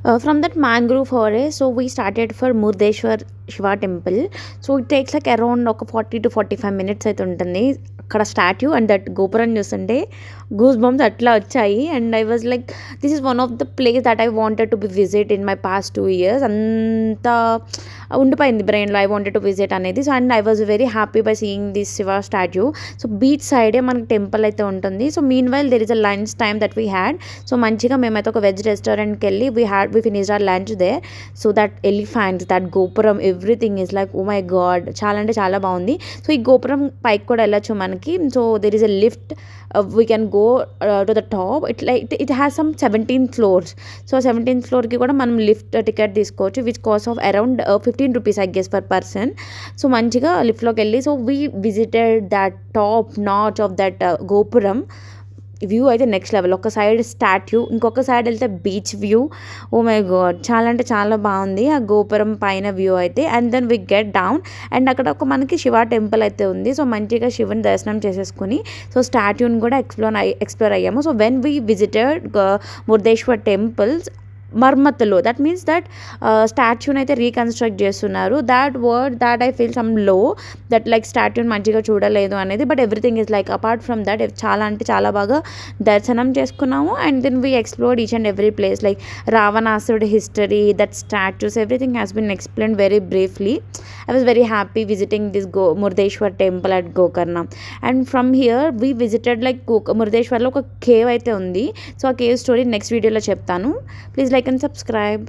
From that mangrove forest, so we started for Murdeshwar Shiva temple. So it takes like around ఒక 40 to 45 minutes అయితే ఉంటుంది అక్కడ statue and that గోపురం చూస్తుంటే goose bumps అట్లా వచ్చాయి. And I was like this is one of the place that I wanted to be visit in my past 2 years. అంత ఉండిపోయింది బ్రెయిన్లో ఐ వాంటెడ్ టు విజిట్ అనేది. So and I was very happy by seeing this Shiva statue. So beach సైడే మనకి temple అయితే ఉంటుంది. So mean while there is a lunch time that we had. So మంచిగా మేమైతే ఒక వెజ్ రెస్టారెంట్కి వెళ్ళి we finished our lunch there. So that elephants, that gopuram, everything is like oh my God, చాలా అంటే చాలా బాగుంది. సో ఈ గోపురం పైకి కూడా వెళ్ళొచ్చు మనకి. So there is a lift, we can go to the top. It has some 17 floors. So 17th ఫ్లోర్కి కూడా మనం లిఫ్ట్ టికెట్ తీసుకోవచ్చు, which cost of around 15 rupees I guess per person. So మంచిగా లిఫ్ట్లోకి వెళ్ళి so we visited that top notch of that gopuram. View అయితే next level. ఒక side statue, ఇంకొక సైడ్ వెళ్తే beach view. Oh my God, చాలా అంటే చాలా బాగుంది ఆ గోపురం పైన వ్యూ అయితే. And then we get down and అక్కడ ఒక మనకి శివ టెంపుల్ అయితే ఉంది. సో మంచిగా శివుని దర్శనం చేసేసుకుని సో స్టాట్యూని కూడా ఎక్స్ప్లోర్ అయ్యాము. So when we visited Murudeshwar temples, మర్మత్తులు, దట్ మీన్స్ దట్ స్టాచ్యూని అయితే రీకన్స్ట్రక్ట్ చేస్తున్నారు. That word that I feel some low, that like స్టాచ్యూని మంచిగా చూడలేదు అనేది. But everything is like apart from that చాలా అంటే చాలా బాగా దర్శనం చేసుకున్నాము. And then we explored each and every place like రావణాసురుడి history, that statues, everything has been explained very briefly. I was very happy visiting this Murudeshwar temple at Gokarna. And from here we visited like మురుదేశ్వర్లో ఒక cave అయితే ఉంది. So ఆ cave story next వీడియోలో చెప్తాను. Please like and subscribe.